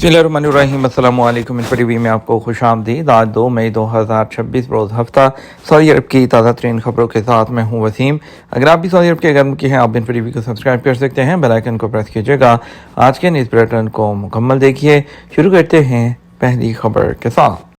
बिस्मिल्लाहिर्रहमानिर्रहीम। अस्सलाम वालेकुम। इन टीवी में आपको खुश आमदीद। आज 2 मई 2026 रोज़ हफ्ता सऊदी अरब की ताज़ा तरीन खबरों के साथ मैं हूँ वसीम। अगर आप भी सऊदी अरब के गर्म की हैं, आप इन टीवी को सब्सक्राइब कर सकते हैं, बेल आइकन को प्रेस कीजिएगा। आज के न्यूज़ बुलेटिन को मुकम्मल देखिए। शुरू करते हैं पहली खबर के साथ।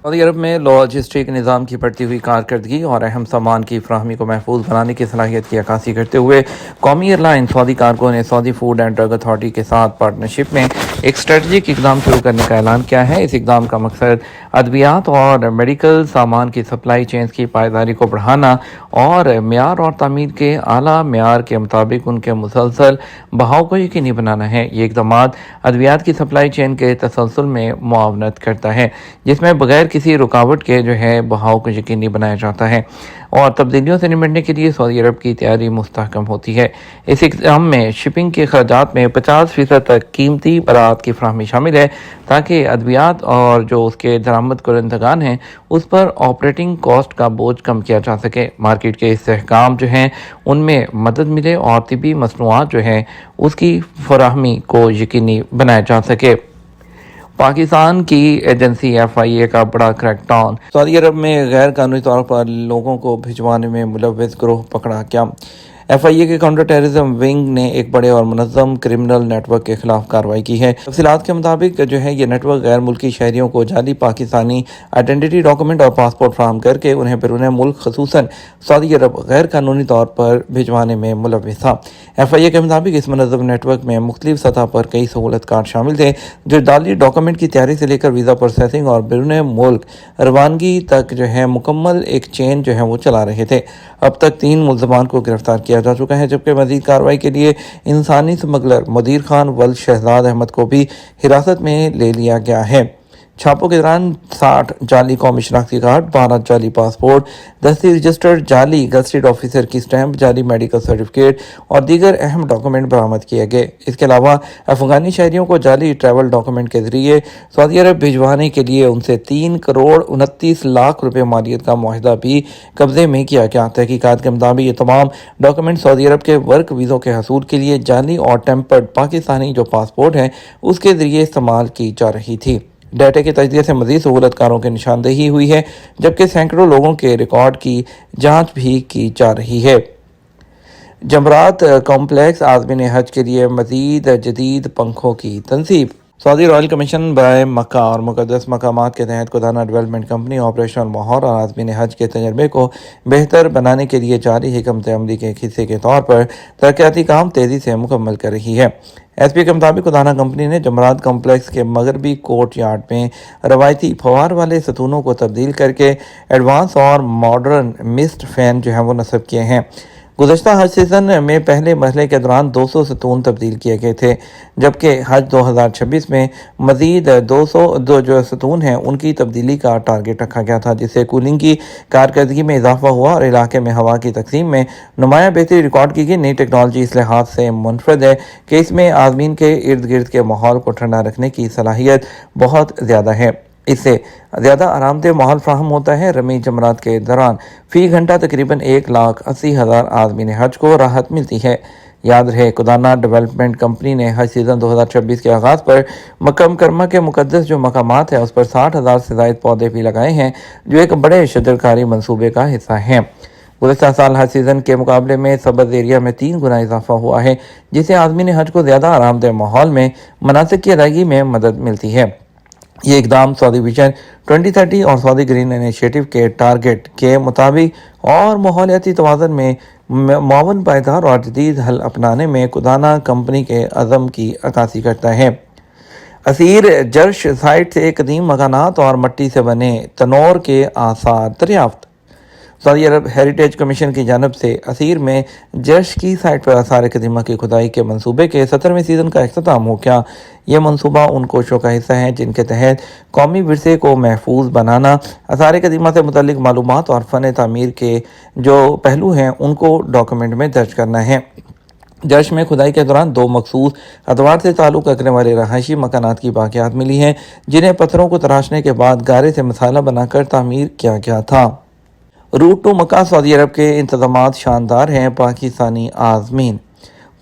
सऊदी अरब में लॉजिस्टिक निज़ाम की बढ़ती हुई कारकर्दगी और अहम सामान की फराहमी को महफूज बनाने की सलाहियत की अक्कासी करते हुए कौमी एयरलाइन सऊदी कार्गो ने Saudi food and drug authority के साथ पार्टनरशिप में एक स्ट्रेटजिक इकदाम शुरू करने का ऐलान किया है। इस इकदाम का मकसद अद्वियात और मेडिकल सामान की सप्लाई चेन्स की पायदारी को बढ़ाना और म्यार और तामीर के आला म्यार के मुताबिक उनके मुसलसल बहाव को यकीनी बनाना है। ये इकदाम अद्वियात की सप्लाई चेन के तसलसल में मुआवनत करता है, जिसमें बगैर किसी रुकावट के बहाव को यकीनी बनाया जाता है और तब्दीलियों से निपटने के लिए सऊदी अरब की तैयारी मुस्तहकम होती है। इस इक़दाम में शिपिंग के खर्चात में 50% तक कीमती बरात की फराहमी शामिल है, ताकि अद्वियात और जो उसके दरामद कुरंदगान हैं उस पर ऑपरेटिंग कॉस्ट का बोझ कम किया जा सके। मार्केट के इस्तेहकाम उनमें मदद मिले और तिबी मसनूआत उसकी फराहमी को यकीनी बनाया जा सके। पाकिस्तान की एजेंसी FIA का बड़ा क्रैकडाउन। सऊदी अरब में गैर कानूनी तौर पर लोगों को भिजवाने में मुलव्वस गिरोह पकड़ा। क्या FIA के काउंटर टेररिज्म विंग ने एक बड़े और मुनज़्ज़म क्रिमिनल नेटवर्क के खिलाफ कार्रवाई की है। तफसीलात के मुताबिक ये नेटवर्क गैर मुल्की शहरियों को जाली पाकिस्तानी आइडेंटिटी डॉक्यूमेंट और पासपोर्ट फराहम करके उन्हें बैरून मुल्क खसूसन सऊदी अरब गैर कानूनी तौर पर भिजवाने में मुलव्वस था। FIA के मुताबिक इस मुनज़्ज़म नेटवर्क में मुख्तलिफ सतह पर कई सहूलतकार शामिल थे, जो जाली डॉक्यूमेंट की तैयारी से लेकर वीज़ा प्रोसेसिंग और बैरून मुल्क रवानगी तक मुकम्मल एक चेन वो चला रहे थे। अब तक 3 मुल्ज़मान को गिरफ्तार किया जा चुका है, जबकि मज़ीद कार्रवाई के लिए इंसानी स्मगलर मुदीर खान वल्द शहजाद अहमद को भी हिरासत में ले लिया गया है। छापों के दौरान 60 जाली कौमी शनाख्ती कार्ड, 12 जाली पासपोर्ट, 10 रजिस्टर्ड जाली गज़टेड ऑफिसर की स्टैंप, जाली मेडिकल सर्टिफिकेट और दीगर अहम डॉक्यूमेंट बरामद किए गए। इसके अलावा अफगानी शहरियों को जाली ट्रैवल डॉक्यूमेंट के जरिए सऊदी अरब भिजवाने के लिए उनसे 3 करोड़ 29 लाख रुपए मालियत का मुआहदा भी कब्जे में किया गया। तहकीकात के मुताबिक ये तमाम डॉक्यूमेंट सऊदी अरब के वर्क वीज़ों के हसूल के लिए जाली और टेम्पर्ड पाकिस्तानी जो पासपोर्ट हैं उसके जरिए इस्तेमाल की जा रही थी। डाटा के तजज़िये से मज़ीद सहूलतकारों की निशानदेही हुई है, जबकि सैकड़ों लोगों के रिकॉर्ड की जांच भी की जा रही है। जमरात कॉम्प्लेक्स आज़मीन हज के लिए मज़ीद जदीद पंखों की तनसीब। सऊदी रॉयल कमीशन बराए मक्का और मुक़द्दस मकामात के तहत खुदाना डेवलपमेंट कंपनी ऑपरेशनल माहौल और आज़मीन हज के तजर्बे को बेहतर बनाने के लिए जारी हिकमत अमली के एक हिस्से के तौर पर तरक्याती काम तेज़ी से मुकम्मल कर रही है। SP के मुताबिक खुदाना कंपनी ने जमरात कॉम्प्लेक्स के मगरबी कोर्ट यार्ड में रवायती फवार वाले सतूनों को तब्दील करके एडवांस और मॉडर्न मिस्ट फैन वो नस्ब किए हैं। गुज़श्ता हज सीज़न में पहले मरहले के दौरान 200 सतून तब्दील किए गए थे, जबकि हज 2026 में मज़ीद 202 जो सतून हैं उनकी तब्दीली का टारगेट रखा गया था, जिससे कूलिंग की कारकर्दगी में इजाफा हुआ और इलाके में हवा की तकसीम में नुमाया बेहतरी रिकॉर्ड की गई। नई टेक्नोलॉजी इस लिहाज से मुनफरद है कि इसमें आज़मीन के इर्द गिर्द के माहौल को ठंडा रखने की सलाहियत बहुत ज़्यादा है। इससे ज़्यादा आरामदेह माहौल फ्राहम होता है। रमी जमरात के दौरान फ़ी घंटा तकरीबन 1,80,000 आज़मीन हज को राहत मिलती है। याद रहे, खुदाना डेवलपमेंट कंपनी ने हज सीज़न 2026 के आगाज़ पर मक्का मुकर्रमा के मुक़द्दस जो मकामात है उस पर 60,000 से ज़ायद पौधे भी लगाए हैं, जो एक बड़े शजरकारी मनसूबे का हिस्सा हैं। गुज़श्ता साल हज सीज़न के मुकाबले में सबज़ एरिया में 3 गुना इजाफा हुआ है, जिससे आज़मीन हज को ज़्यादा आरामदेह माहौल में मनासिक की अदायगी में मदद मिलती है। ये इकदाम सऊदी विजन 2030 और सऊदी ग्रीन इनिशिएटिव के टारगेट के मुताबिक और माहौलियाती तवाज़ुन में मुआवन पायदार और जदीद हल अपनाने में खुदाना कंपनी के अज़म की अक्कासी करता है। असीर जर्श साइट से कदीम मकानात और मट्टी से बने तनोर के आसार दरियाफ्त। सऊदी अरब हेरिटेज कमीशन की जानब से असीर में जर्श की साइट पर आसार कदीमा की खुदाई के मंसूबे के 17वें सीज़न का अख्ताम हो गया। यह मंसूबा उन कोशिशों का हिस्सा है जिनके तहत कौमी विरसे को महफूज बनाना, आसार कदीमा से मुतल्लिक मालूमात और फ़न तामीर के जो पहलू हैं उनको डॉक्यूमेंट में दर्ज करना है। जर्श में खुदाई के दौरान 2 मखसूस अदवार से ताल्लुक़ रखने वाले रहायशी मकानात की बाक़ियात मिली हैं, जिन्हें पत्थरों को तराशने के बाद गारे से मसाला बनाकर तामीर किया गया था। रूट टू मक्का सऊदी अरब के इंतज़ामात शानदार हैं। पाकिस्तानी आज़मीन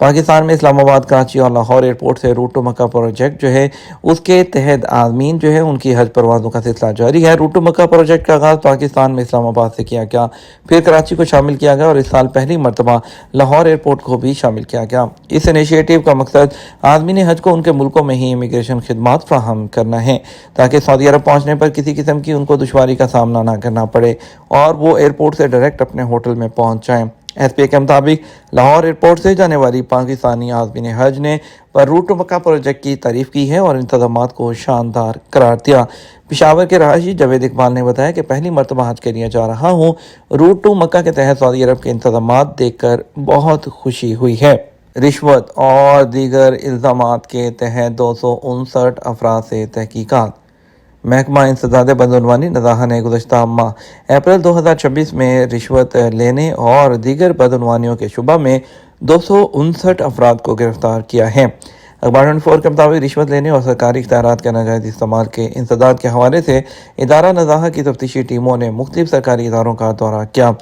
पाकिस्तान में इस्लामाबाद, कराची और लाहौर एयरपोर्ट से रूट टू मक्का प्रोजेक्ट जो है उसके तहत आज़मीन जो है उनकी हज परवाज़ों का सिलसिला जारी है। रूट टू मक्का प्रोजेक्ट का आगाज़ पाकिस्तान में इस्लामाबाद से किया गया, फिर कराची को शामिल किया गया और इस साल पहली मरतबा लाहौर एयरपोर्ट को भी शामिल किया गया। इस इनिशिएटिव का मकसद आज़मीन हज को उनके मुल्कों में ही इमिग्रेशन खिदमात फ्राहम करना है ताकि सऊदी अरब पहुँचने पर किसी किस्म की उनको दुश्वारी का सामना ना करना पड़े और वो एयरपोर्ट से डायरेक्ट अपने होटल में पहुँच जाएँ। एसपीए के मुताबिक लाहौर एयरपोर्ट से जाने वाली पाकिस्तानी आज़मीन हज ने पर रूट टू मक्का प्रोजेक्ट की तारीफ की है और इंतजामात को शानदार करार दिया। पेशावर के रहायशी जावेद इकबाल ने बताया कि पहली मरतबा हज के लिए जा रहा हूँ। रूट टू मक्का के तहत सऊदी अरब के इंतजामात देखकर बहुत खुशी हुई है। रिश्वत और दीगर इल्ज़ामात के तहत 259 अफराद से तहकीकात। महकमा इंसदाद बदعنوانی नज़ाहा ने गुज़श्ता माह अप्रैल 2026 में रिश्वत लेने और दीगर बदعنوانیوں के शुबा में 259 अफराद को गिरफ्तार किया है। अखबार 24 के मुताबिक रिश्वत लेने और सरकारी इख्तियारात के नाजायज़ इस्तेमाल के इंसदाद के हवाले से इदारा नज़ाहा की तफ्तीशी टीमों ने मुख्तलिफ सरकारी इदारों का दौरा किया।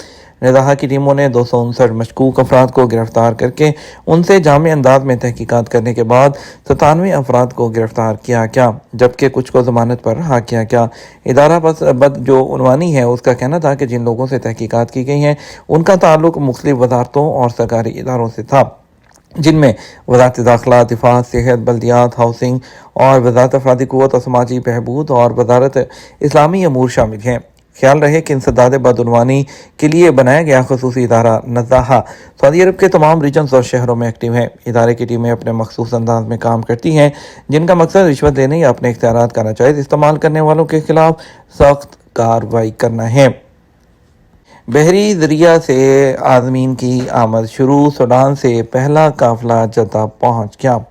नज़ाहा की टीमों ने 259 मशकूक अफराद को गिरफ्तार करके उनसे जामे अंदाज में तहकीकात करने के बाद 97 अफराद को गिरफ्तार किया गया, जबकि कुछ को ज़मानत पर रहा किया गया। इदारा बद जो उन्वानी है उसका कहना था कि जिन लोगों से तहकीकात की गई हैं उनका ताल्लुक मुख्तलिफ वजारतों और सरकारी इदारों से था, जिनमें वज़ारत दाखिला, दिफा, सेहत, बल्दियात, हाउसिंग और वज़ारत अफरादी क़ुव्वत और समाजी बहबूद और वज़ारत इस्लामी अमूर शामिल हैं। ख्याल रहे कि इंसदाद बदعنوانی के लिए बनाया गया खुसूसी इदारा नज़ाहा सऊदी अरब के तमाम रीजन्स और शहरों में एक्टिव है। इदारे की टीमें अपने मखसूस अंदाज में काम करती हैं जिनका मकसद रिश्वत देने या अपने इख्तियारात का नाजायज़ इस्तेमाल करने वालों के खिलाफ सख्त कार्रवाई करना है। बहरी ज़रिया से आज़मीन की आमद शुरू। सूडान से पहला काफ़िला जद्दा पहुँच गया।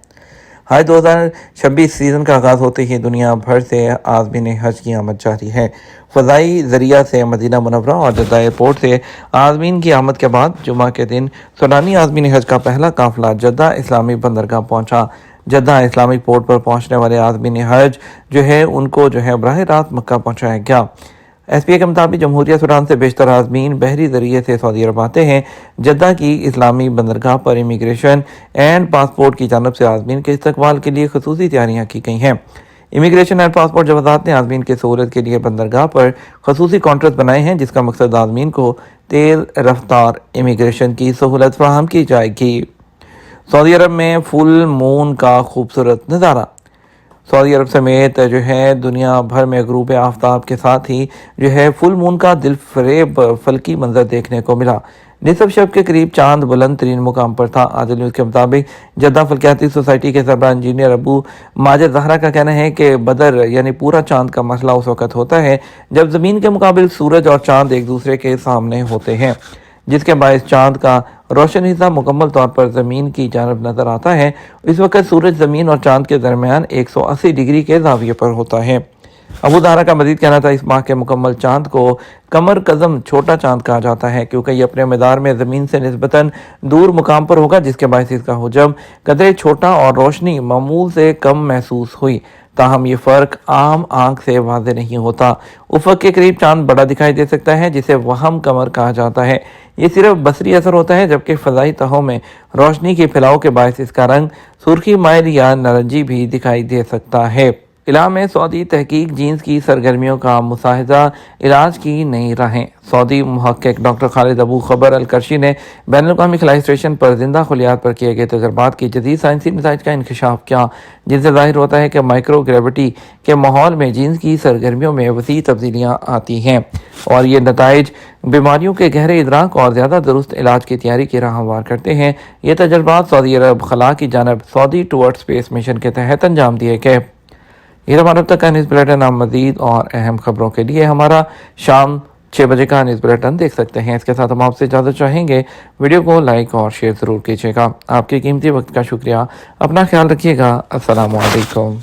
हज 2026 सीज़न का आगाज़ होते ही दुनिया भर से आज़मीन हज की आमद जारी है। फ़ज़ाई ज़रिया से मदीना मुनव्वरा और जद्दा एयरपोर्ट से आज़मीन की आमद के बाद जुमा के दिन सूडानी आज़मीन हज का पहला काफ़िला जद्दा इस्लामी बंदरगाह पहुँचा। जद्दा इस्लामिक पोर्ट पर पहुँचने वाले आज़मीन हज जो है उनको बराह रास्त मक्का पहुँचाया गया। एसपीए के मुताबिक जमहूरिया सूडान से बेशतर आज़मीन बहरी ज़रिए से सऊदी अरब आते हैं। जद्दा की इस्लामी बंदरगाह पर इमिग्रेशन एंड पासपोर्ट की जानब से आज़मीन के इस्तकबाल के लिए खसूसी तैयारियाँ की गई हैं। इमिग्रेशन एंड पासपोर्ट जवाज़ात ने आज़मीन की सहूलत के लिए बंदरगाह पर खसूसी काउंटर्स बनाए हैं, जिसका मकसद आज़मीन को तेज़ रफ्तार इमिग्रेशन की सहूलत फराहम की जाएगी। सऊदी अरब में फुल मून का खूबसूरत नज़ारा। सऊदी अरब समेत दुनिया भर में गरूब आफ्ताब के साथ ही फुल मून का दिल फरेब फलकी मंजर देखने को मिला। निसफ शब के करीब चांद बुलंद तरीन मुकाम पर था। आदिल न्यूज़ के मुताबिक जद्दा फल्कियाती सोसाइटी के सरबराह इंजीनियर अबू माजिद ज़हरा का कहना है कि बदर यानी पूरा चांद का मसला उस वक़्त होता है जब ज़मीन के मुकाबिल सूरज और चांद एक दूसरे के सामने होते हैं, जिसके बायस चांद का रोशन हिस्सा मुकम्मल तौर पर ज़मीन की जानब नज़र आता है। इस वक्त सूरज ज़मीन और चांद के दरमियान 180 डिग्री के ज़ाविये पर होता है। अबू दारा का मज़ीद कहना था इस माह के मुकम्मल चांद को कमर कज़म छोटा चांद कहा जाता है क्योंकि ये अपने मदार में ज़मीन से निस्बतन दूर मुकाम पर होगा, जिसके बायस इसका हुजम कदरे छोटा और रोशनी मामूल से कम महसूस हुई। ताहम ये फ़र्क आम आँख से वाज़ेह नहीं होता। उफ़क़ के करीब चांद बड़ा दिखाई दे सकता है जिसे वहम कमर कहा जाता है। ये सिर्फ बसरी असर होता है, जबकि फ़ज़ाई तहों में रोशनी के फैलाव के बायस इसका रंग सुर्खी माइल या नारंगी भी दिखाई दे सकता है। इलाक़े में सऊदी तहकीक जीन्स की सरगर्मियों का मुसाहिदा इलाज की नई राहें। सऊदी मुहक्किक डॉक्टर खालिद अबू खबर अल करशी ने बैनुल-अक़वामी खलाई स्टेशन पर जिंदा खलियात पर किए गए तजर्बात की जदीद साइंसी नताइज का इंकशाफ किया, जिनसे ज़ाहिर होता है कि माइक्रो ग्रेविटी के माहौल में जीन्स की सरगर्मियों में वसी तब्दीलियाँ आती हैं और ये नताइज बीमारियों के गहरे इदराक और ज़्यादा दुरुस्त इलाज की तैयारी की राह हमवार करते हैं। ये तजर्बात सऊदी अरब खला की जानब सऊदी टूवर्ड्स स्पेस मिशन के तहत अंजाम दिए गए। ये हमारा अब तक का न्यूज़ बुलेटिन। आप मज़ीद और अहम खबरों के लिए हमारा शाम 6 बजे का न्यूज़ बुलेटिन देख सकते हैं। इसके साथ हम आपसे इजाज़त चाहेंगे। वीडियो को लाइक और शेयर ज़रूर कीजिएगा। आपके कीमती वक्त का शुक्रिया। अपना ख्याल रखिएगा। अस्सलामु अलैकुम।